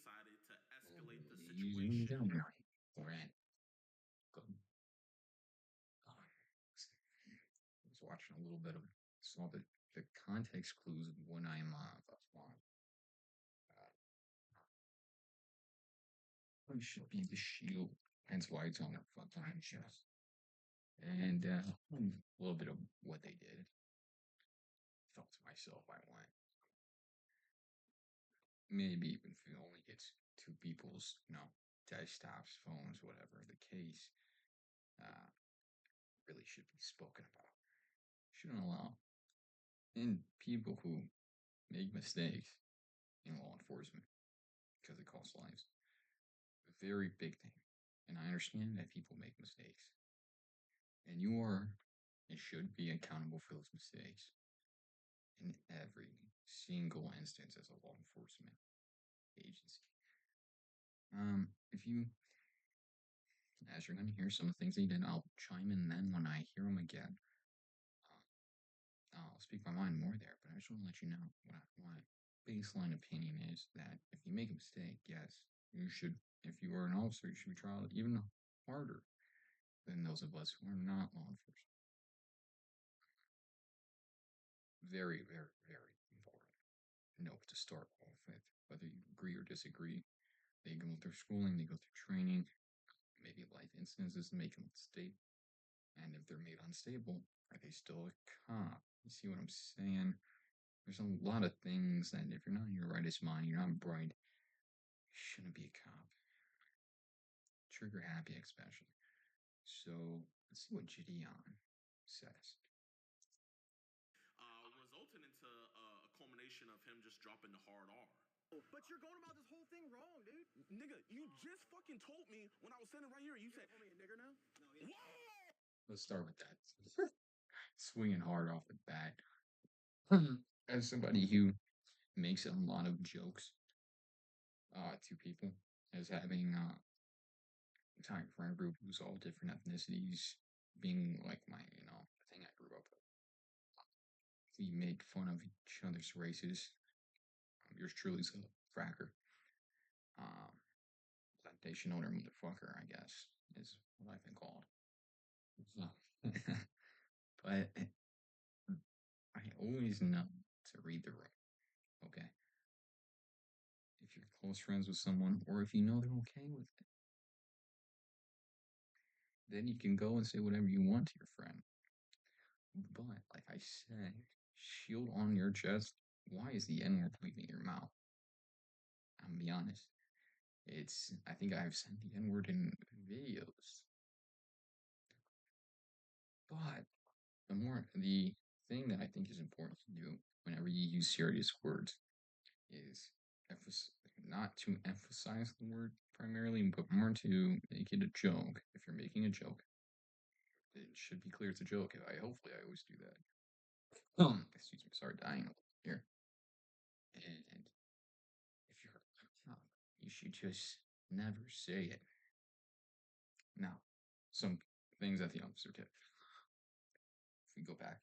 decided to escalate the You situation. don't know. Alright. Good. I was watching a little bit of saw the context clues of when I'm it should be the shield, hence why it's on the front line chest. And a little bit of what they did. Felt to myself, I want maybe even if it only gets two people's, desktops, phones, whatever the case, uh, really should be spoken about. Shouldn't allow. And people who make mistakes in law enforcement because it costs lives. A very big thing. And I understand that people make mistakes. And you are and should be accountable for those mistakes in every single instance as a law enforcement agency. If you, as you're going to hear some things he did, I'll chime in then when I hear them again. I'll speak my mind more there, but I just want to let you know what my baseline opinion is that if you make a mistake, yes, you should, if you are an officer, you should be tried even harder than those of us who are not law enforcement. Very, very, very important note to start off with, whether you agree or disagree. They go through schooling, they go through training, maybe life instances make them unstable. And if they're made unstable, are they still a cop? You see what I'm saying? There's a lot of things that if you're not in your rightest mind, you're not bright, you shouldn't be a cop. Trigger happy, especially. So let's see what JiDion says. Resulted into a culmination of him just dropping the hard R. But you're going about this whole thing wrong, dude. Nigga, you just fucking told me when I was standing right here. You said, "Call me a nigger now." No, yeah. Let's start with that. Swinging hard off the bat. As somebody who makes a lot of jokes to people, as having a time friend group who's all different ethnicities, being like the thing I grew up with. We make fun of each other's races. Yours truly is a fracker. Plantation owner motherfucker, I guess, is what I've been called. But I always know to read the room, okay? If you're close friends with someone, or if you know they're okay with it, then you can go and say whatever you want to your friend. But, like I said, shield on your chest. Why is the N word leaving your mouth? I'm gonna be honest. I think I've said the N word in videos. But the thing that I think is important to do whenever you use serious words is not to emphasize the word primarily, but more to make it a joke. If you're making a joke, it should be clear it's a joke. Hopefully I always do that. Excuse me, sorry, dying a little here. And if you're a cop, you should just never say it. Now, some things that the officer did. If we go back,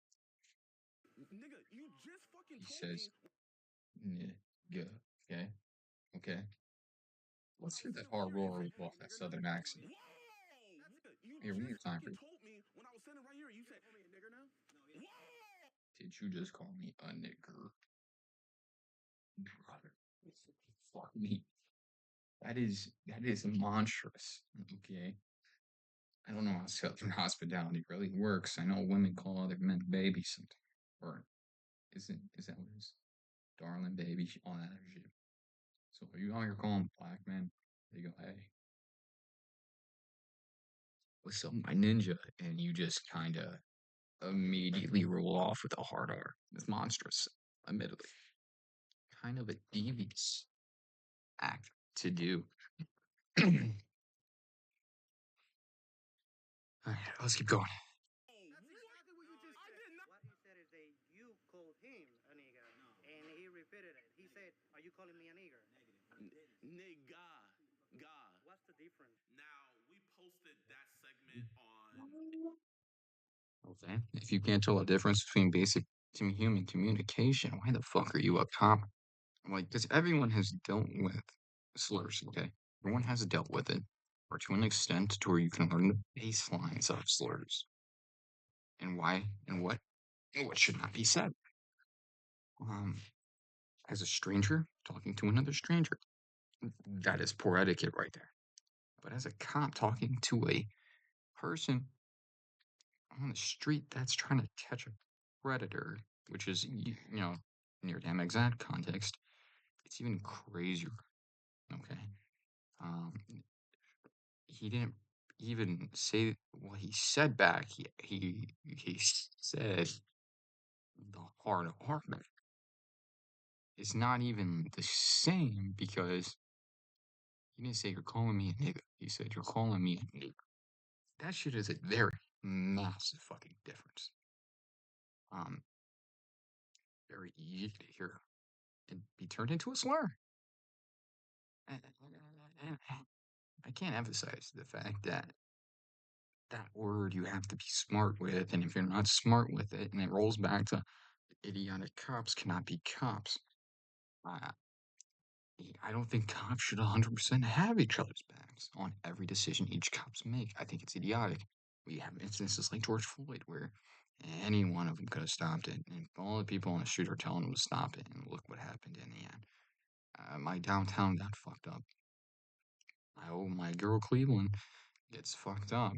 Nigga, you just fucking he told says, me. "Nigga." Okay, okay. Let's hear that hard roar off that southern accent. Whoa! Nigga, you Here, one more just time, fucking please. told me when I was standing right here. You said, "Call me a nigger now." No, yeah. Whoa! Did you just call me a nigger? Brother, fuck me. That is monstrous. Okay. I don't know how Southern hospitality really works. I know women call other men babies, or is that what it is? Darling baby, all that other shit. So are you out here calling black men? They go, hey, what's up, my ninja? And you just kind of immediately roll off with a hard R. It's monstrous, admittedly. Kind of a devious act to do. Alright, let's keep going. That's exactly what you just said. What he said is that you called him a nigger, and he repeated it. He said, "Are you calling me a nigger?" Nigga. God. What's the difference? Now, we posted that segment on. Okay. If you can't tell the difference between basic human communication, why the fuck are you a cop? Like, because everyone has dealt with slurs, okay? Everyone has dealt with it, or to an extent to where you can learn the baselines of slurs and why and what should not be said. Um, as a stranger talking to another stranger, that is poor etiquette right there. But as a cop talking to a person on the street that's trying to catch a predator, which is, in your damn exact context, it's even crazier. Okay. Um, he didn't even say what he said back. He said the hard R back. It's not even the same because he didn't say you're calling me a nigga. He said you're calling me a nigga. That shit is a very massive fucking difference. Um, very easy to hear and be turned into a slur. And I can't emphasize the fact that that word you have to be smart with, and if you're not smart with it, and it rolls back to idiotic cops cannot be cops. Uh, I don't think cops should 100% have each other's backs on every decision each cops make. I think it's idiotic. We have instances like George Floyd where any one of them could have stopped it, and all the people on the street are telling them to stop it, and look what happened in the end. My downtown got fucked up. My girl Cleveland gets fucked up.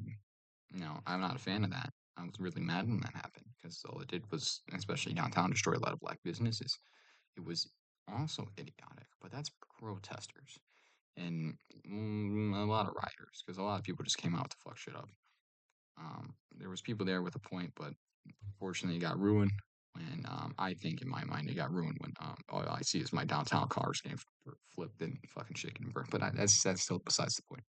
I'm not a fan of that. I was really mad when that happened because all it did was, especially downtown, destroy a lot of black businesses. It was also idiotic, but that's protesters and a lot of rioters because a lot of people just came out to fuck shit up. There was people there with a point, but unfortunately, it got ruined. And I think in my mind, it got ruined when all I see is my downtown cars getting flipped and fucking shaken and burnt. But that's still besides the point.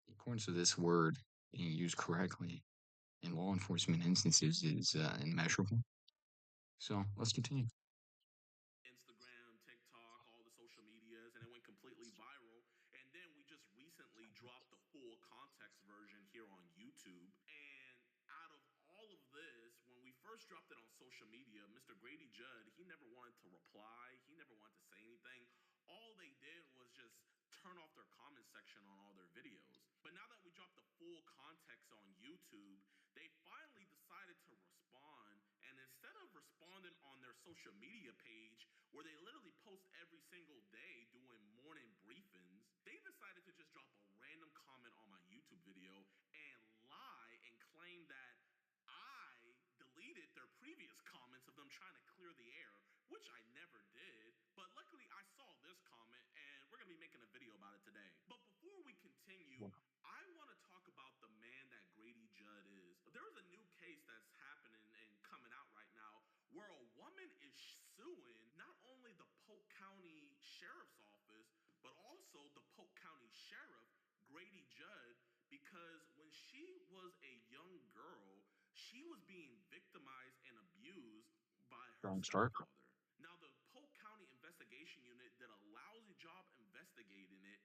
The importance of this word being used correctly in law enforcement instances is immeasurable. So let's continue. Instagram, TikTok, all the social medias, and it went completely viral. And then we just recently dropped the full context version here on YouTube. And out of all of this, when we first dropped it on social media, Mr. Grady Judd, he never wanted to reply. He never wanted to say anything. All they did was just turn off their comment section on all their videos. But now that we dropped the full context on YouTube, they finally decided to respond. And instead of responding on their social media page, where they literally post every single day doing morning briefings, they decided to just drop a random comment on my YouTube video and lie and claim that I deleted their previous comments of them trying to clear the air, which I never did. But luckily, I saw this comment, and we're going to be making a video about it today. But before we continue, I want to talk about the man that Grady Judd is. There's a new case that's happening and coming out right now where a woman is suing not only the Polk County Sheriff's Office, but also the Polk County Sheriff, Grady Judd, because when she was a young girl, she was being victimized and abused by her Strong start. stepfather. Now, the Polk County Investigation Unit did a lousy job investigating it,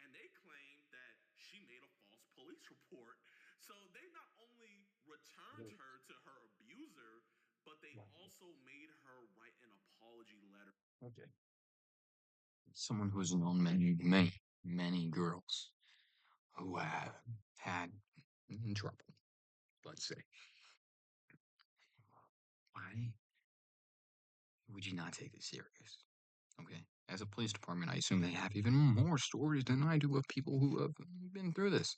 and they claimed that she made a false police report. So they not only returned her to her abuser, but they also made her write an apology letter. Okay. Someone who has known many, many, many girls who have had trouble, let's say. Why would you not take this serious? Okay. As a police department, I assume they have even more stories than I do of people who have been through this.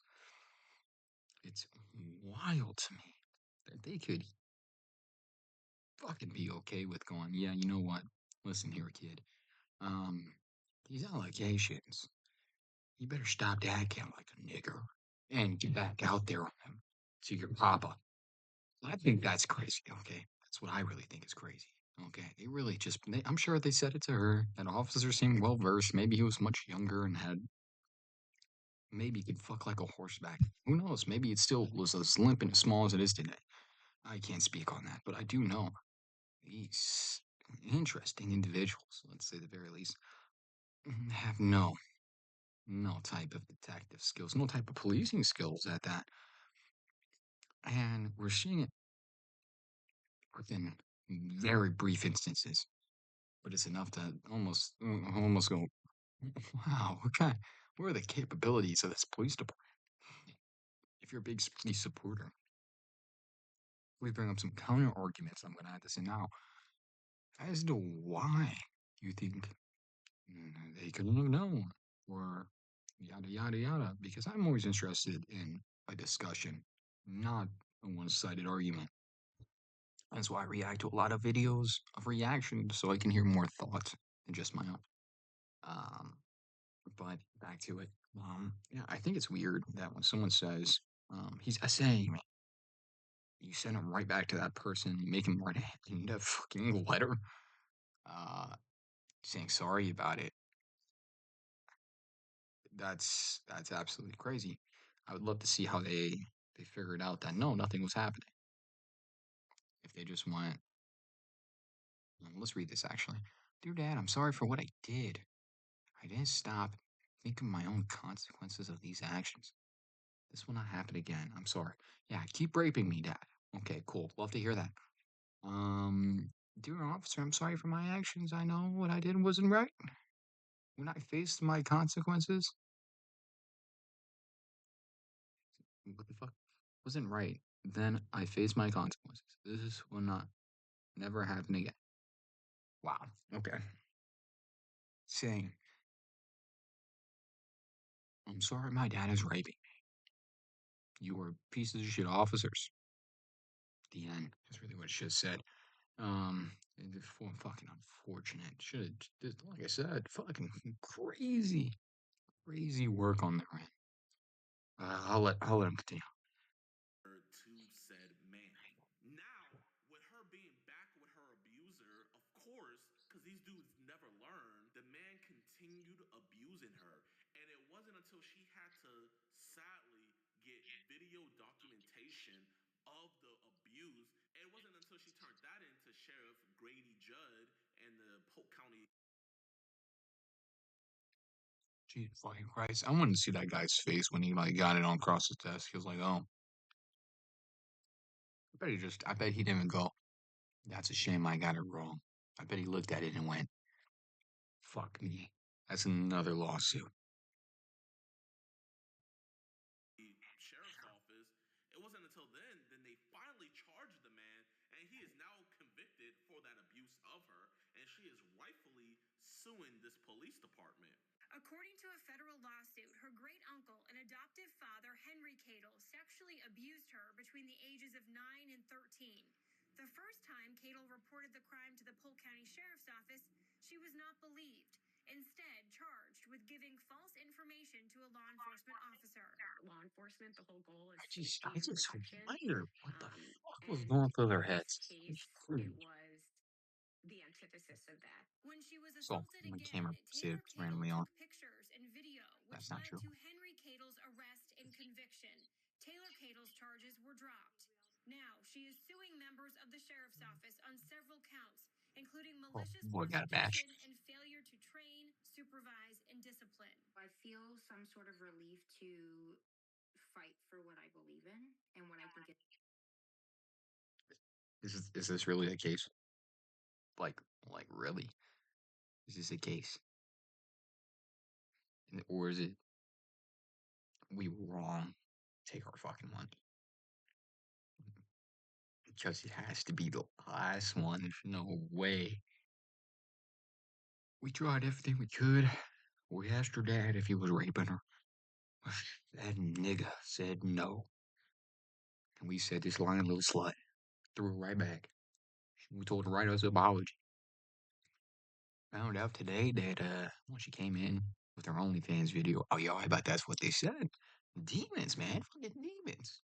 It's wild to me that they could fucking be okay with going, yeah, you know what? Listen here, kid. These allegations, you better stop acting like a nigger and get back out there on them to your papa. I think that's crazy, okay? That's what I really think is crazy. Okay, they really just, I'm sure they said it to her. That officer seemed well versed. Maybe he was much younger and maybe he could fuck like a horseback. Who knows? Maybe it still was as limp and as small as it is today. I can't speak on that, but I do know these interesting individuals, let's say the very least, have no type of detective skills, no type of policing skills at that. And we're seeing it within very brief instances. but it's enough to almost go, wow, where are the capabilities of this police department? If you're a big police supporter, we bring up some counter arguments. I'm going to add this in now as to why you think they couldn't have known, or yada yada yada. Because I'm always interested in a discussion, not a one-sided argument. That's why I react to a lot of videos of reactions so I can hear more thoughts than just my own. But back to it. Yeah, I think it's weird that when someone says, he's essaying me, you send him right back to that person, you make him write a fucking letter, uh, saying sorry about it. That's absolutely crazy. I would love to see how they figured out that no, nothing was happening. If they just went, let's read this actually. Dear Dad, I'm sorry for what I did. I didn't stop, think of my own consequences of these actions. This will not happen again. I'm sorry. Yeah, keep raping me, Dad. Okay, cool. Love to hear that. Dear officer, I'm sorry for my actions. I know what I did wasn't right. When I faced my consequences, what the fuck? Wasn't right. Then I faced my consequences. This will not never happen again. Wow. Okay. Saying, I'm sorry my dad is raping me. You were pieces of shit officers. The end. That's really what it should have said. Fucking unfortunate. Should have, like I said, fucking crazy work on their end. I'll let him continue. To said man. Now, with her being back with her abuser, of course, because these dudes never learn, the man continued abusing her. And it wasn't until she had to sadly get video documentation of the abuse, it wasn't until she turned that into Sheriff Grady Judd and the Polk County. Jesus fucking Christ. I wanted to see that guy's face when he like got it on across his desk. He was like, oh. I bet he didn't even go, that's a shame I got it wrong. I bet he looked at it and went, fuck me. That's another lawsuit. Sheriff's office. It wasn't until then they finally charged the man, and he is now convicted for that abuse of her, and she is rightfully suing this police department. According to a federal lawsuit, her great uncle and adoptive father, Henry Cadle, sexually abused her between the ages of 9 and 13. The first time Cadle reported the crime to the Polk County Sheriff's Office, she was not believed, instead charged with giving false information to a law enforcement officer. Law enforcement, the whole goal is I just protection. wonder what the fuck was And going through their in heads. this case, it was the antithesis of that. When she was So, assaulted my again, camera Taylor saved Cadle randomly on. took pictures and video, which That's not led true. to Henry Cadle's arrest and conviction. Taylor Cadle's charges were dropped. Now, she is suing members of the sheriff's office on several counts, including malicious boy, got a match. prosecution and failure to train, supervise, and discipline. I feel some sort of relief to fight for what I believe in and what I think Is this really the case? Like really? Is this the case? Or is it we were wrong? Take our fucking money. Because it has to be the last one. There's no way. We tried everything we could. We asked her dad if he was raping her. That nigga said no. And we said, this lying little slut. Threw her right back. We told her to write us an apology. Found out today that when she came in with her OnlyFans video, oh yo, I bet that's what they said. Demons, man. Fucking demons.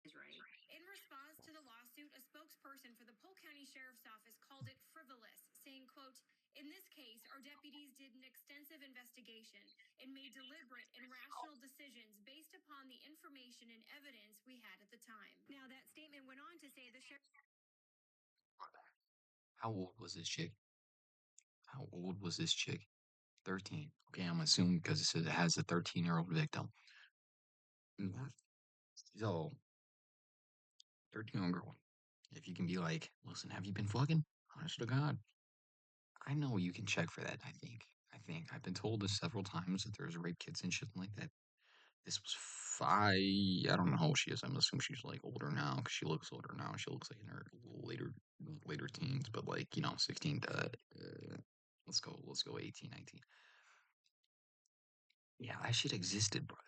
is right. In response to the lawsuit, a spokesperson for the Polk County Sheriff's Office called it frivolous, saying, quote, in this case, our deputies did an extensive investigation and made deliberate and rational decisions based upon the information and evidence we had at the time. Now, that statement went on to say the sheriff. How old was this chick? 13. Okay, I'm assuming because it says it has a 13-year-old victim. So, 13-year-old girl. If you can be like, listen, have you been fucking? Honest to God. I know you can check for that. I think I've been told this several times that there's rape kits and shit like that. This was I don't know how old she is. I'm assuming she's like older now because she looks older now. She looks like in her later teens, but like 16 to let's go 18, 19. Yeah, that shit existed, brother.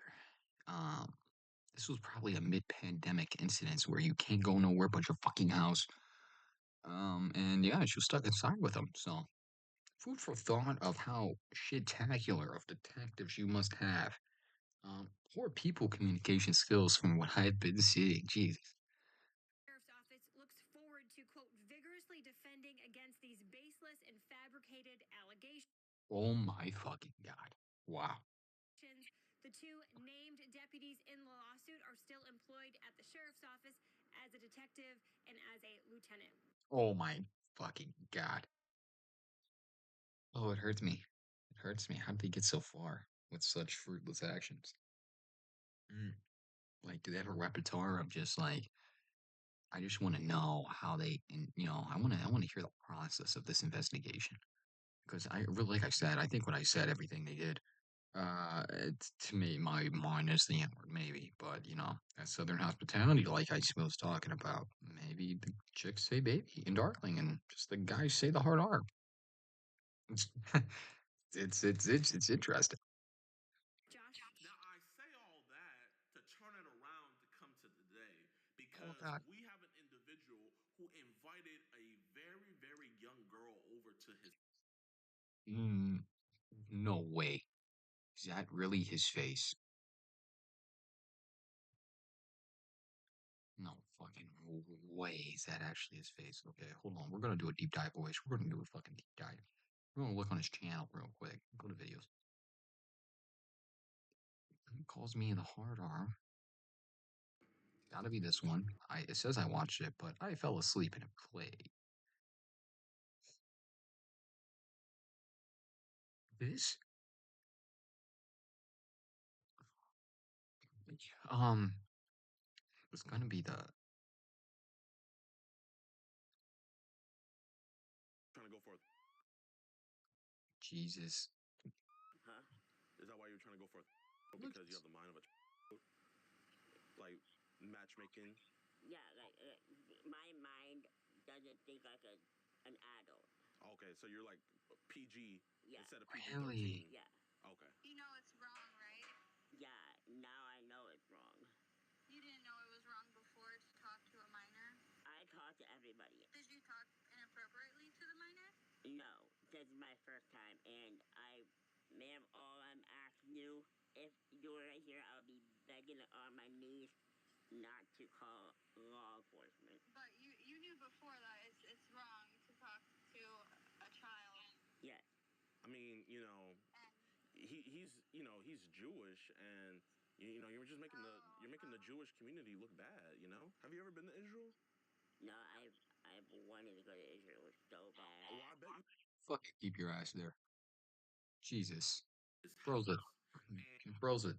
Um, this was probably a mid-pandemic incident where you can't go nowhere but your fucking house. And yeah, she was stuck inside with him. So, food for thought of how shit-tacular of detectives you must have. Poor people communication skills from what I've been seeing. Jesus. Sheriff's Office looks forward to, quote, vigorously defending against these baseless and fabricated allegations. Oh my fucking god. Wow. The two named deputies in the lawsuit are still employed at the sheriff's office as a detective and as a lieutenant. Oh my fucking god. Oh, it hurts me. It hurts me. How did they get so far with such fruitless actions? Like, do they have a repertoire of just like, I just want to know how they, and I want to hear the process of this investigation because I really, like I said, I think when I said everything they did, to me, my mind is the N word, maybe, but that Southern hospitality, like I was talking about, maybe the chicks say baby and darling, and just the guys say the hard R. It's it's interesting. Josh? Now, I say all that to turn it around to come to today Oh because God. we have an individual who invited a very, very young girl over to his. Mm, no way. Is that really his face? No fucking way. Is that actually his face? Okay, hold on. We're gonna do a deep dive, boys. We're gonna do a fucking deep dive. We're gonna look on his channel real quick. Go to videos. He calls me the hard R. Gotta be this one. It says I watched it, but I fell asleep and it played. This? Um, it's gonna be the Trying to go for it. Jesus. Huh? Is that why you're trying to go for it? Look, Because you have the mind of a like matchmaking. Yeah, my mind doesn't think like an adult. Okay, so you're like PG Yeah. instead of PG really? 13. Yeah. Okay. You know it's wrong, right? Yeah, now I know it's wrong. You didn't know it was wrong before to talk to a minor? I talk to everybody. Did you talk inappropriately to the minor? No, this is my first time, and ma'am, all I'm asking you, if you were right here, I'll be begging on my knees not to call law enforcement. But you knew before that it's wrong to talk to a child. Yes. I mean, he's Jewish, and you're just making the Jewish community look bad. Have you ever been to Israel? No, I've wanted to go to Israel so bad. Well, I bet you. Fuck, keep your ass there. Jesus. His Bro's a house. And bro's a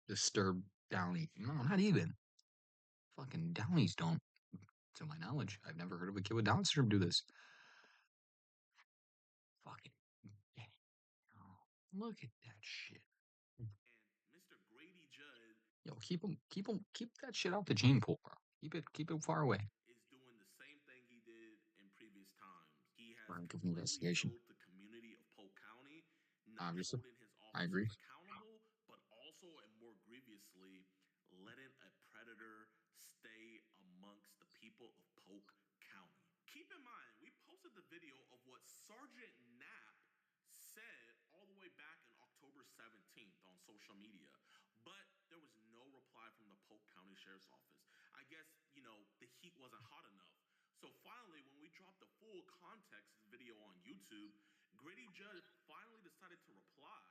disturbed downy. No, not even. Fucking downies don't. To my knowledge, I've never heard of a kid with Down syndrome do this. Fucking yeah. Oh, look at that shit. Mr. Grady Judd Yo, keep that shit out the gene pool, bro. Keep it far away. is doing the same thing he did in previous times. He has Rank of completely investigation. failed the community of Polk County, not Obviously, holding his I agree. officers accountable, but also, and more grievously, letting a predator stay amongst the people of Polk County. Keep in mind, we posted the video of what Sergeant Knapp said all the way back in October 17th on social media, but there was no reply from the Polk County Sheriff's Office. I guess, the heat wasn't hot enough. So finally, when we dropped the full context video on YouTube, Grady Judd finally decided to reply.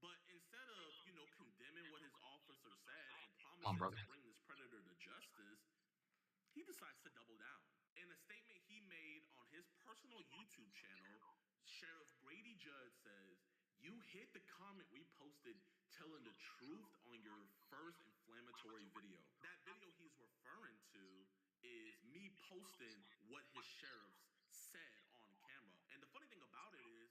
But instead of, condemning what his officer said and Come on, promising brother. to bring this predator to justice, he decides to double down. In a statement he made on his personal YouTube channel, Sheriff Grady Judd says, "You hit the comment we posted telling the truth on your first inflammatory video." That video he's referring to is me posting what his sheriffs said on camera. And the funny thing about it is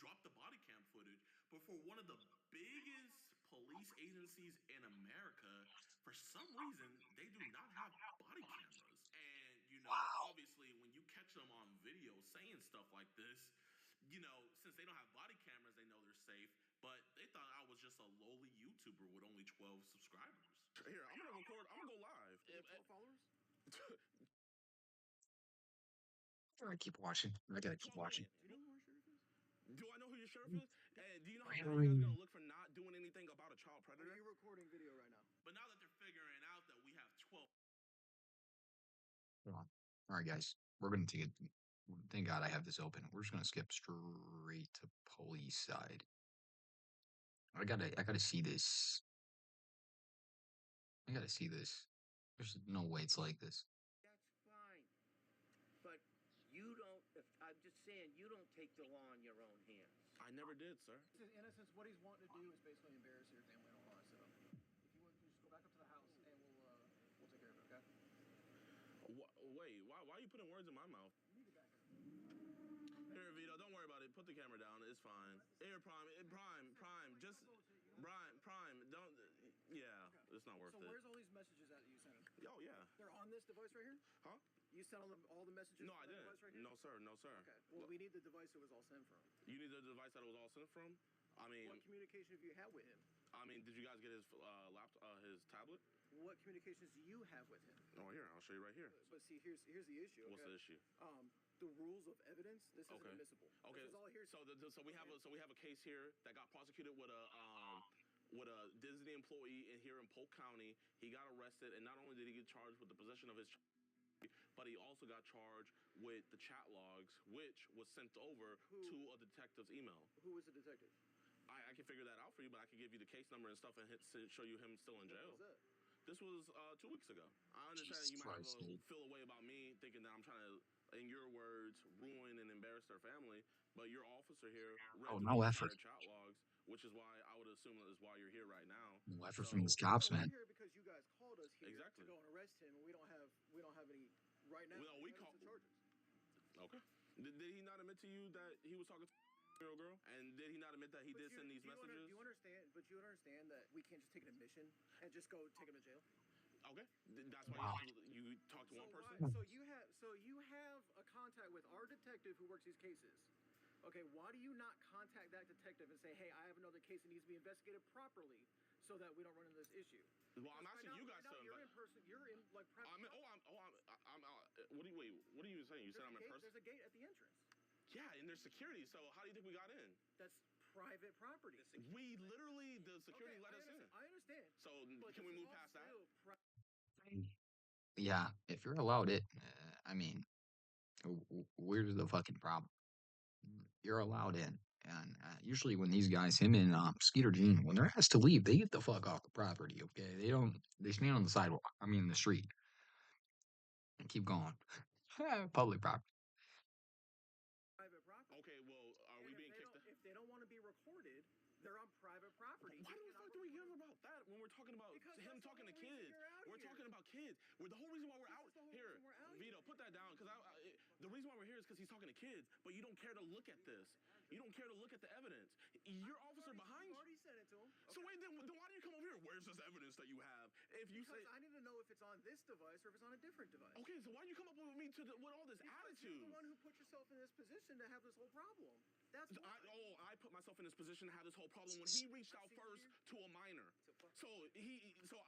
dropped the body cam footage. But for one of the biggest police agencies in America, for some reason, they do not have body cameras. And, obviously, when you catch them on video saying stuff like this, since they don't have body cameras, they know they're safe. But they thought I was just a lowly YouTuber with only 12 subscribers. Here, I'm gonna record. I'm gonna go live. 12 followers? I keep watching. I gotta keep watching. Do you know who our sheriff is? Do I know who your sheriff is? And do you know how bad you guys gonna look for not doing anything about a child predator? Are you recording video right now? But now that they're figuring out that we have 12. Hold on. All right, guys. We're gonna take it. Thank God I have this open. We're just gonna skip straight to police side. I gotta see this. I gotta see this. There's no way it's like this. That's fine. But you don't, I'm just saying, you don't take the law in your own hands. I never did, sir. In essence, what he's wanting to do is basically embarrass your family and all that stuff. If you want to just go back up to the house and we'll take care of it, okay? Wait, why are you putting words in my mouth? You need to back up. Here, Vito, don't worry about it. Put the camera down. It's fine. Here, Prime, just Prime. Don't. Yeah, it's not worth it. So where's all these messages at that you sent him? Oh yeah. They're on this device right here? Huh? You sent all the messages? No, I to that didn't. device right here? No, sir. No, sir. Okay. Well, we need the device it was all sent from. You need the device that it was all sent from? I mean, What communication have you had with him? I mean, did you guys get his his tablet? What communications do you have with him? Oh, here, I'll show you right here. But see, here's the issue. What's okay? the issue? The rules of evidence. This isn't Okay. admissible. Okay. This is all here. So we have a case here that got prosecuted with a Disney employee here in Polk County. He got arrested, and not only did he get charged with the possession of his, but he also got charged with the chat logs, which was sent over to a detective's email. Who was the detective? I can figure that out for you, but I can give you the case number and stuff and show you him still in jail. What was that? This was 2 weeks ago. I understand you might have a feel away about me thinking that I'm trying to, in your words, ruin and embarrass their family, but your officer here read no the effort. entire chat logs, which is why I would assume that is why you're here right now. No effort from these cops, man. We're here because you guys called us here Exactly. to go and arrest him, and we don't have any right now. Well, we evidence called- or charges. Okay. Did he not admit to you that he was talking to a girl? And did he not admit that he did send these messages? Do you understand? But you understand that we can't just take an admission and just go take him to jail. Okay. That's why you talked to one person? So you have a contact with our detective who works these cases. Okay, why do you not contact that detective and say, hey, I have another case that needs to be investigated properly so that we don't run into this issue? Well, I'm asking you guys to. You're in person. You're in like private. What are you saying? You said I'm in person? There's a gate at the entrance. Yeah, and there's security. So how do you think we got in? That's private property. We literally, the security let us in. I understand. So can we move past that? Yeah, if you're allowed it, I mean, where's the fucking problem? You're allowed in, and usually when these guys, him and Skeeter Jean, when they're asked to leave, they get the fuck off the property. Okay, they don't. They stand on the sidewalk. I mean, the street, and keep going. Public property. Private property. Okay, well, are we being kicked out? If they don't want to be recorded, they're on private property. Why the fuck do we give about that when we're talking about him talking to kids? We're talking about kids. The whole reason why we're out here, Vito, put that down, because the reason why we're here is because he's talking to kids, but you don't care to look at this. You don't care to look at the evidence. Your officer behind you. already sent it to him. So wait, then why do you come over here? Where's this evidence that you have? If you Because say, I need to know if it's on this device or if it's on a different device. okay, so why do you come up with me with all this Because attitude? you're the one who put yourself in this position to have this whole problem. That's why. I put myself in this position to have this whole problem when he reached out first to a minor. So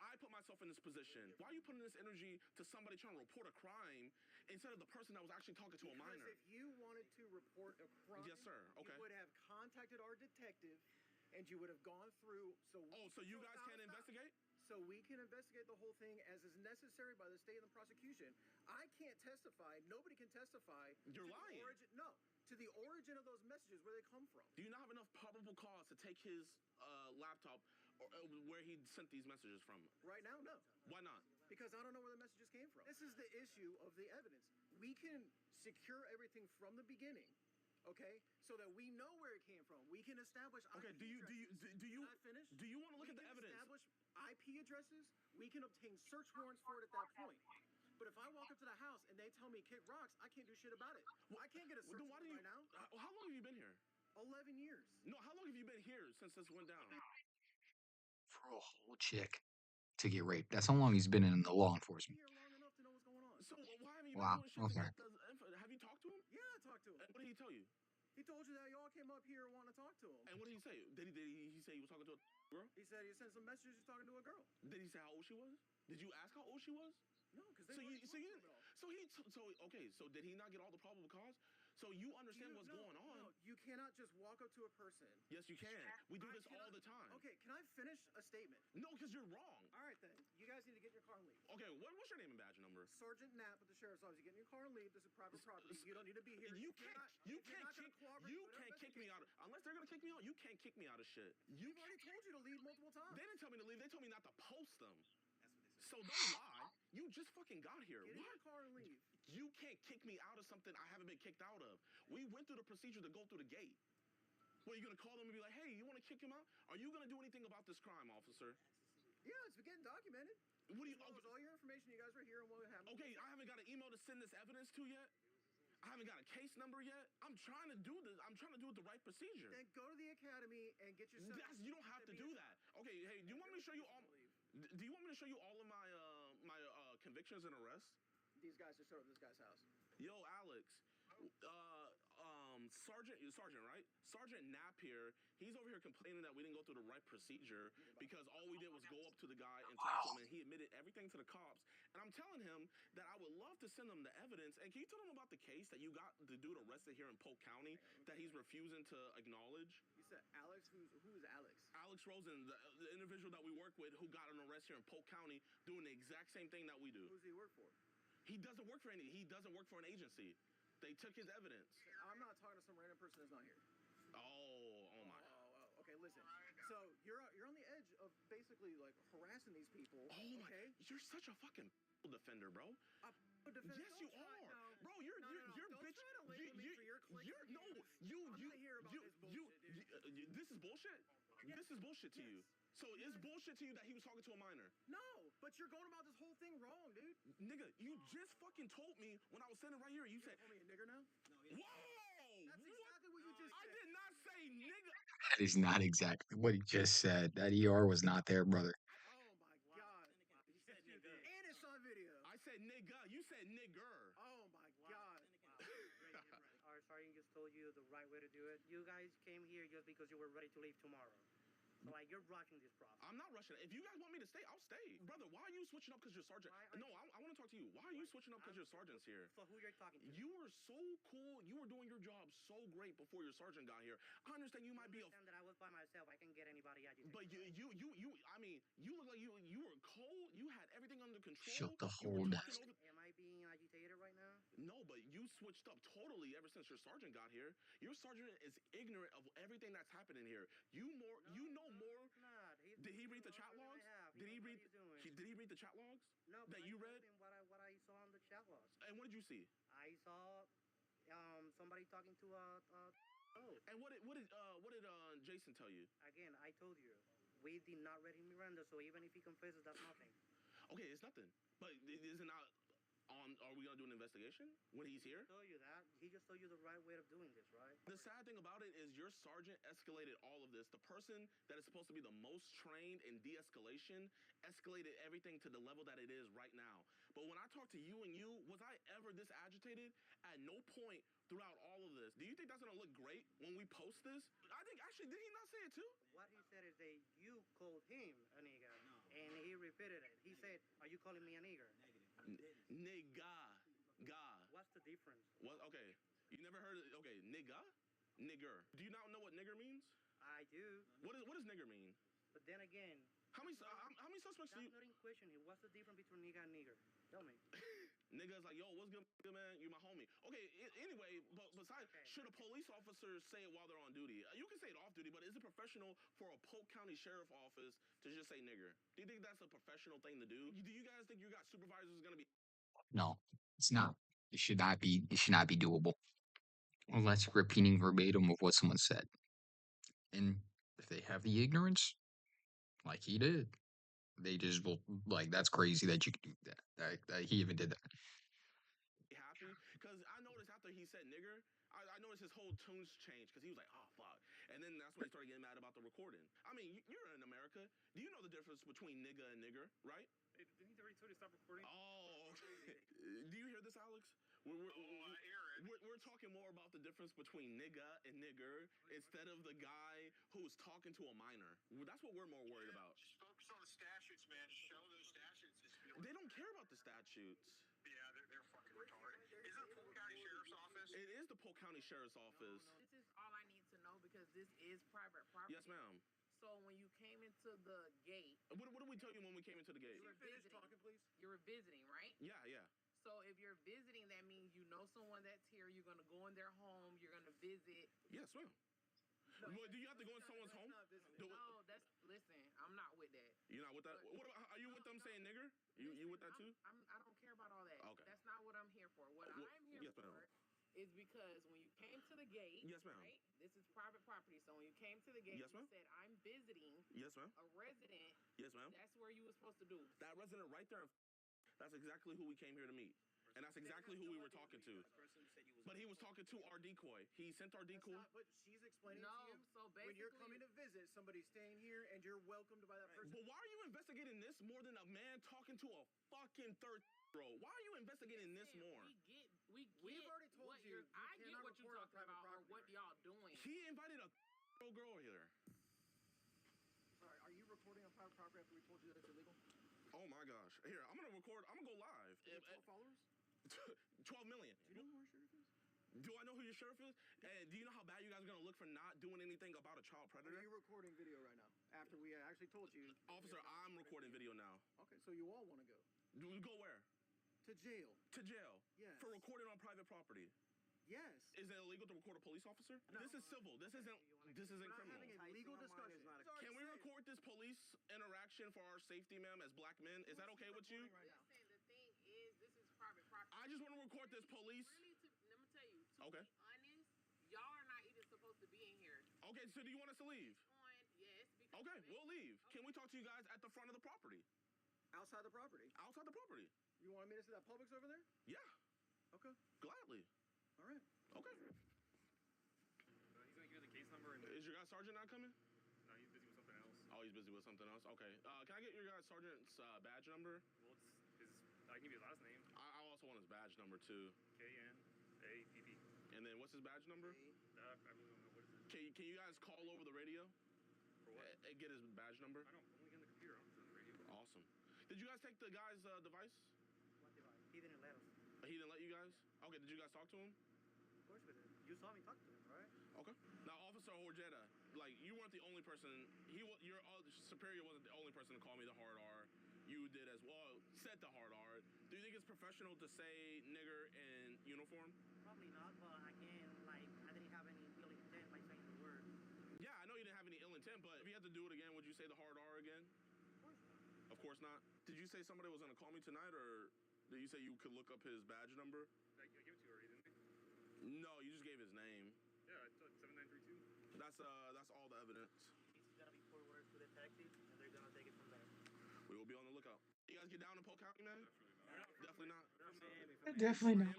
I put myself in this position. Why are you putting this energy to somebody trying to report a crime instead of the person that was actually talking to a minor? Because if you wanted to report a crime, Yes, sir. Okay. you would have contacted our detective, and you would have gone through. So you guys can't investigate? So we can investigate the whole thing as is necessary by the state and the prosecution. I can't testify. Nobody can testify. You're lying. To the origin of those messages, where they come from. Do you not have enough probable cause to take his laptop or where he sent these messages from? Right now, no. Why not? Because I don't know where the messages came from. This is the issue of the evidence. We can secure everything from the beginning, okay, so that we know where it came from. We can establish. Okay. IP Do you Can I finish? Do you want to look at the evidence? Establish IP addresses. We can obtain search warrants for it at that point. But if I walk up to the house and they tell me kick rocks, I can't do shit about it. I can't get a search warrant right now. How long have you been here? 11 years. No, how long have you been here since this went down? For a whole chick to get raped. That's how long he's been in the law Been enforcement. here long enough to know what's going on. So why haven't you been Wow. doing shit to Okay. get the info? Have you talked to him? Yeah, I talked to him. And what did he tell you? He told you that y'all came up here wanting to talk to him. And what did he say? Did he say he was talking to a girl? He said he sent some messages talking to a girl. Did he say how old she was? Did you ask how old she was? No, because they So weren't you, so talking you, about. so he, so okay. So did he not get all the probable cause? So you understand what's going on? No, you cannot just walk up to a person. Yes, you can. We do I this all cannot- the time. Okay, can I finish a statement? No, because you're wrong. All right then. You guys need to get in your car and leave. Okay, what's your name and badge number? Sergeant Knapp with the sheriff's office. You get in your car and leave. This is private property. You don't need to be here. You If you're can't. not- You if you're can't not gonna kick. cooperate You with our can't kick me out. Unless they're gonna kick me out, you can't kick me out of shit. We've already told you to leave multiple times. They didn't tell me to leave. They told me not to post them. So don't lie. You just fucking got here. Get in Why? your car and leave. You can't kick me out of something I haven't been kicked out of. We went through the procedure to go through the gate. What, are you gonna call them and be like, hey, you wanna kick him out? Are you gonna do anything about this crime, officer? Yeah, it's getting documented. What do you? As well as all your information, you guys were here and what happened. Okay, I haven't got an email to send this evidence to yet. I haven't got a case number yet. I'm trying to do this. I'm trying to do it the right procedure. Then go to the academy and get yourself. You don't have to do that. Okay, hey, do you want me to show you all? Do you want me to show you all of my convictions and arrests? These guys just showed up at this guy's house. Yo, Alex. Sergeant, right? Sergeant Knapp here. He's over here complaining that we didn't go through the right procedure because all we did was go up to the guy and talk to him, and he admitted everything to the cops. And I'm telling him that I would love to send him the evidence. And can you tell him about the case that you got the dude arrested here in Polk County that he's refusing to acknowledge? You said Alex? Who is Alex? Alex Rosen, the individual that we work with who got an arrest here in Polk County doing the exact same thing that we do. Who does he work for? He doesn't work for an agency. They took his evidence. I'm not talking to some random person that's not here. Oh my. Oh, okay, listen. So you're on the edge of basically like harassing these people. Oh my. Okay? You're such a fucking defender, bro. Defender, Yes, you are. Bro, you're don't bitch. try to label me for your clicks. This is bullshit. Yes. This is bullshit to you. So it's bullshit to you that he was talking to a minor. No, but you're going about this whole thing wrong, dude. Nigga, you just fucking told me when I was sitting right here. You said, "Call me a nigger now." "Whoa, That's exactly what you just I said. did not say nigga." That is not exactly what he just said. That ER was not there, brother. Oh my god. He said nigga. And it's on video. I said nigga. You said nigger. Oh my god. Our sergeant just told you the right way to do it. You guys came here just because you were ready to leave tomorrow. So like you're rushing this process. I'm not rushing it. If you guys want me to stay, I'll stay. Brother, why are you switching up because you're sergeant? No, I want to talk to you. Why are you switching up because your sergeant's here? So who you're talking to? You were so cool. You were doing your job so great before your sergeant got here. I understand you might be a... Understand that I was by myself. I can get anybody agitated. But you look like you were cold. You had everything under control. Shut the You were whole talking desk. Am I being agitated right now? No, but you switched up totally ever since your sergeant got here. Your sergeant is ignorant of everything that's happening here. You know more. He's not. Did he read the chat logs? Did he read? Did he read the chat logs? No, that but you I read? told him what I saw on the chat logs. And what did you see? I saw somebody talking to And what did Jason tell you? Again, I told you we did not read him Miranda, so even if he confesses, that's nothing. Okay, it's nothing. But is it not on? Are we gonna do an investigation when he's here? He told you that. He just told you the right way of doing this, right? The sad thing about it is your sergeant escalated all of this. The person that is supposed to be the most trained in de-escalation escalated everything to the level that it is right now. But when I talked to you, was I ever this agitated? At no point throughout all of this. Do you think that's gonna look great when we post this? I think actually, did he not say it too? What he said is that you called him a nigger, and he repeated it. He said, "Are you calling me a nigger?" Nigga. What's the difference? What? Okay. You never heard of, okay, nigga? Nigger. Do you not know what nigger means? I do. What does nigger mean? But then again, How many suspects do that's you... not in question here. What's the difference between nigga and nigger? Tell me. Nigga's like, yo, what's good, man? You're my homie. Okay, anyway, but besides, should a police officer say it while they're on duty? You can say it off duty, but is it professional for a Polk County Sheriff office to just say nigger? Do you think that's a professional thing to do? Do you guys think you got supervisors going to be... No, it's not. It should not be. It should not be doable. Unless you're repeating verbatim of what someone said. And if they have the ignorance, like he did, they just will, like, that's crazy that you could do that. That he even did that. happy? Because I noticed after after he said nigger, I noticed his whole tunes changed because he was like, oh, fuck. And then that's when he started getting mad about the recording. I mean, you're in America. Do you know the difference between nigga and nigger, right? Hey, didn't he already told you to stop recording? Oh, okay. Do you hear this, Alex? I hear it. We're talking more about the difference between nigga and nigger instead of the guy who's talking to a minor. That's what we're more worried about. Just focus on the statutes, man. Just show those statutes. They don't care about the statutes. Yeah, they're fucking retarded. Is it the Polk County Sheriff's Office? It is the Polk County Sheriff's Office. No. This is all I need to know because this is private property. Yes, ma'am. So when you came into the gate... What did we tell you when we came into the gate? You were visiting. Talking, please. You were visiting, right? Yeah, yeah. So if you're visiting, that means you know someone that's here. You're going to go in their home. You're going to visit. Yes, ma'am. No, do you have to go in someone's home? No, that's... Listen, I'm not with that. You're not with that? What about, are you with them saying nigger? You with that too? I don't care about all that. Okay. That's not what I'm here for. What I'm here for is because when you came to the gate, yes, ma'am. Right? This is private property. So when you came to the gate, yes, ma'am. You said, I'm visiting yes, ma'am. A resident. Yes, ma'am. That's where you were supposed to do. That resident right there, that's exactly who we came here to meet. And that's exactly who we were talking to. But he was talking to our decoy. He sent our decoy. But she's explaining to you. So basically, when you're coming to visit, somebody's staying here and you're welcomed by that person. But why are you investigating this more than a man talking to a fucking bro? Why are you investigating this more? We've already told you. I get what you're talking about or what y'all doing. He invited a girl here. Sorry, are you recording on private property after we told you that it's illegal? Oh my gosh. Here, I'm gonna record. I'm gonna go live. 12 followers? 12 million. Do you know who our sheriff is? Do I know who your sheriff is? And do you know how bad you guys are going to look for not doing anything about a child predator? Are you recording video right now? After we actually told you. Officer, I'm recording video now. Okay, so you all want to go? Do we go where? To jail. To jail? Yes. For recording on private property? Yes. Is it illegal to record a police officer? No. This is civil. This isn't criminal. Having a legal discussion. Can we record this police interaction for our safety, ma'am, as black men? Is that okay with you? Right now? The thing is, this is private property. I just want to record this police. Let me tell you, to be honest, y'all are not even supposed to be in here. Okay, so do you want us to leave? Yes. Okay, we'll leave. Okay. Can we talk to you guys at the front of the property? Outside the property? Outside the property. You want me to see that Publix over there? Yeah. Okay. Gladly. All right. Okay. He's gonna give you the case number. Is your guy sergeant not coming? No, he's busy with something else. Oh, he's busy with something else? Okay. Can I get your guy's sergeant's badge number? Well, I can give you his last name. I also want his badge number, too. KNAPP. And then what's his badge number? I really don't know. What is it? Can you guys call over the radio? For what? And get his badge number? I don't. I'm only getting the computer. I'm on the radio. Awesome. Did you guys take the guy's device? What device? He didn't let us. He didn't let you guys? Okay, did you guys talk to him? Of course we did. You saw me talk to him, right? Okay. Now, Officer Horjeta, like, you weren't the only person. Your superior wasn't the only person to call me the hard R. You did as well. Said the hard R. Do you think it's professional to say nigger in uniform? Probably not, but again, like, I didn't have any ill intent by saying the word. Yeah, I know you didn't have any ill intent, but if you had to do it again, would you say the hard R again? Of course not. Of course not. Did you say somebody was going to call me tonight, or did you say you could look up his badge number? I gave it to you already, didn't I? No, you just gave his name. Yeah, I told 7932. That's all the evidence. He's gonna be forwarded to detectives, and they're gonna take it from there. We will be on the lookout. You guys get down in Polk County, man? Definitely not. Definitely not.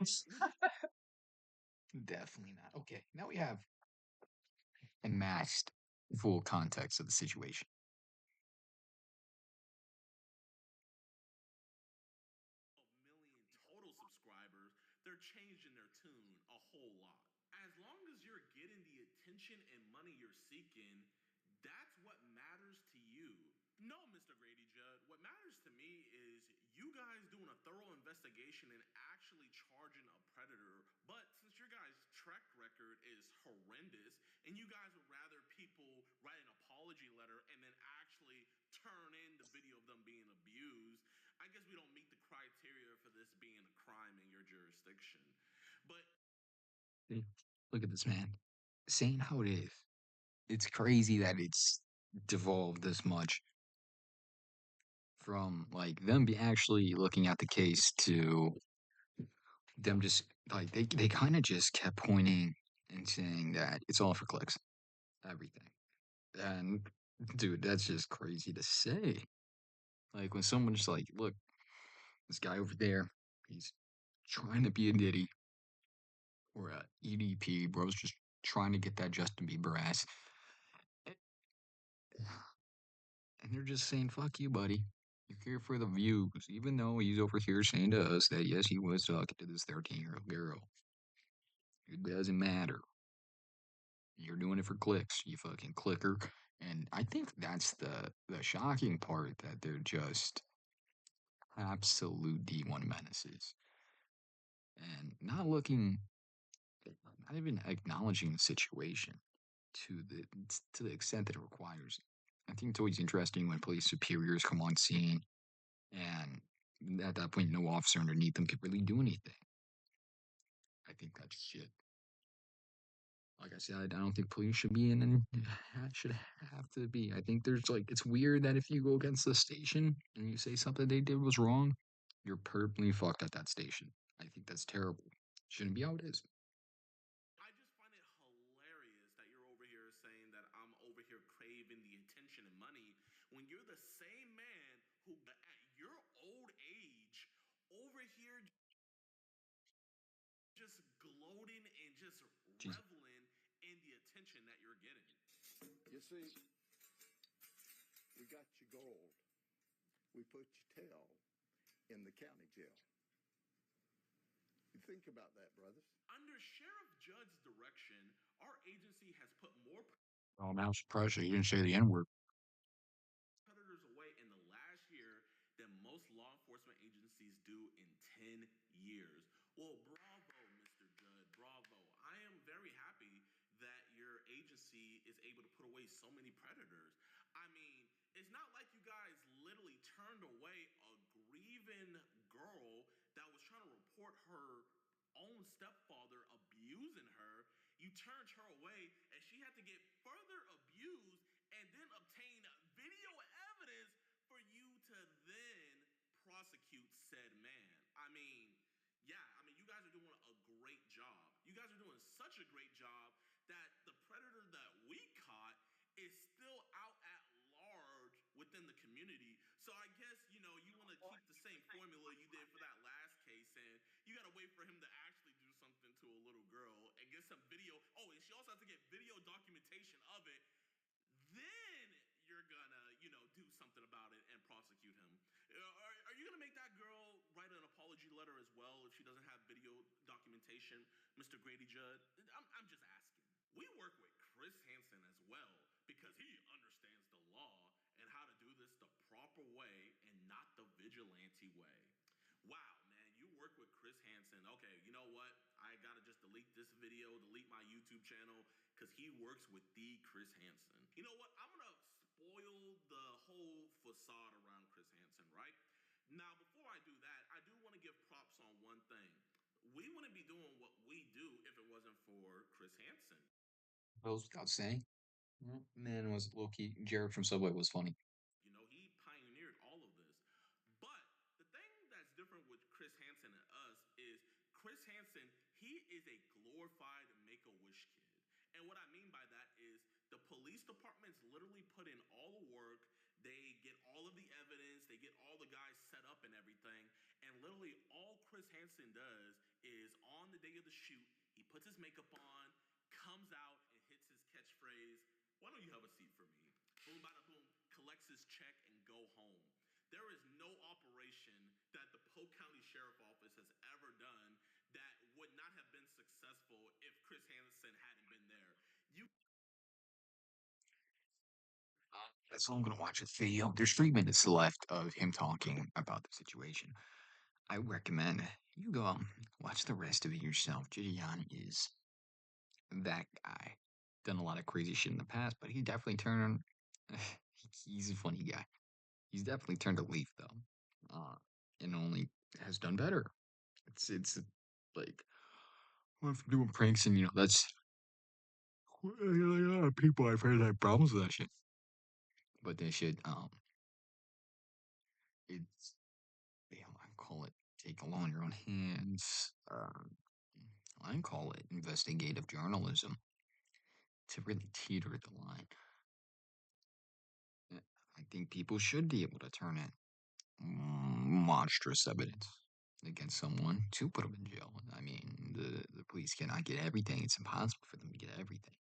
Definitely not. Okay, now we have amassed full context of the situation. Million total subscribers, they're changing their tune a whole lot. As long as you're getting the attention and money you're seeking, that's what matters to you. No, Mr. Grady Judd, what matters to me is you guys doing a thorough investigation and actually charging a predator. But since your guys' track record is horrendous and you guys would rather people write an apology letter and then actually turn in the video of them being abused, I guess we don't meet the criteria for this being a crime in your jurisdiction. But look at this, man. Saying how it is. It's crazy that it's devolved this much from like them actually looking at the case to them just like they kind of just kept pointing and saying that it's all for clicks, everything. And dude, that's just crazy to say. Like when someone's like, look, this guy over there, he's trying to be a ditty. or EDP, bro's just trying to get that Justin Bieber ass. And they're just saying, fuck you, buddy. You're here for the views, even though he's over here saying to us that, yes, he was talking to this 13-year-old girl. It doesn't matter. You're doing it for clicks, you fucking clicker. And I think that's the shocking part, that they're just absolute D1 menaces. And not even acknowledging the situation to the extent that it requires. I think it's always interesting when police superiors come on scene, and at that point, no officer underneath them could really do anything. I think that's shit. Like I said, I don't think police should be in, and should have to be. I think it's weird that if you go against the station and you say something they did was wrong, you're permanently fucked at that station. I think that's terrible. Shouldn't be how it is. I just find it hilarious that you're over here saying that I'm over here craving the attention and money when you're the same man who, at your old age, over here just gloating and just Jeez. reveling in the attention that you're getting. You see, we got you gold. We put your tail in the county jail. You think about that, brothers. Under Sheriff Judd's direction, our agency has put more Oh, man, I'm surprised you didn't say the N word. predators away in the last year than most law enforcement agencies do in 10 years. Well, bravo, Mr. Judd, bravo. I am very happy that your agency is able to put away so many predators. I mean, it's not like you guys literally turned away a grieving girl that was trying to report her own stepfather abusing her. You turned her away, and she had to get further abused and then obtain video evidence for you to then prosecute said man. I mean, yeah, you guys are doing a great job. You guys are doing such a great job that the predator that we caught is still out at large within the community. So I guess, you want to keep the same formula you did for that last case, and you got to wait for him to actually do something to a little girl and get some video. Oh, and she also has to get video documentation of it. Then you're gonna, do something about it and prosecute him. Are you gonna make that girl write an apology letter as well if she doesn't have video documentation, Mr. Grady Judd? I'm just asking. We work with Chris Hansen as well because he understands the law and how to do this the proper way and not the vigilante way. Wow, man, you work with Chris Hansen. Okay, you know what? I gotta just delete this video, delete my YouTube channel, because he works with the Chris Hansen. You know what? I'm gonna spoil the whole facade around Chris Hansen, right? Now, before I do that, I do want to give props on one thing. We wouldn't be doing what we do if it wasn't for Chris Hansen. Goes without saying. Man, was low key. Jared from Subway was funny. He pioneered all of this. But the thing that's different with Chris Hansen and us is Chris Hansen, he is a glorified Make-A-Wish kid. And what I mean by that is the police departments literally put in all the work. They get all of the evidence. They get all the guys set up and everything. And literally all Chris Hansen does is on the day of the shoot, he puts his makeup on, comes out, and hits his catchphrase, "Why don't you have a seat for me?" Boom, bada boom, collects his check and go home. There is no operation that the Polk County Sheriff Office has ever done that would not have been successful if Chris Hansen hadn't been there. That's all I'm gonna watch a video. There's 3 minutes left of him talking about the situation. I recommend you go out and watch the rest of it yourself. JiDion is that guy. Done a lot of crazy shit in the past, but he definitely turned. He's a funny guy. He's definitely turned a leaf though, and only has done better. It's like went from doing pranks, and that's a lot of people I've heard have problems with that shit. But this shit, it's I call it take the law in your own hands. I call it investigative journalism to really teeter the line. I think people should be able to turn in monstrous evidence. against someone to put them in jail. I mean, the police cannot get everything. It's impossible for them to get everything.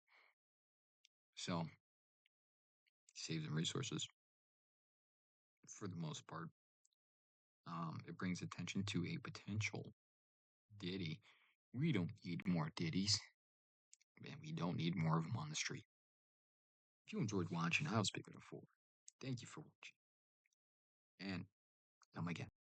So, saves them resources for the most part. It brings attention to a potential Diddy. We don't need more Diddies. Man, we don't need more of them on the street. If you enjoyed watching, I was speaking before. Thank you for watching. And come again.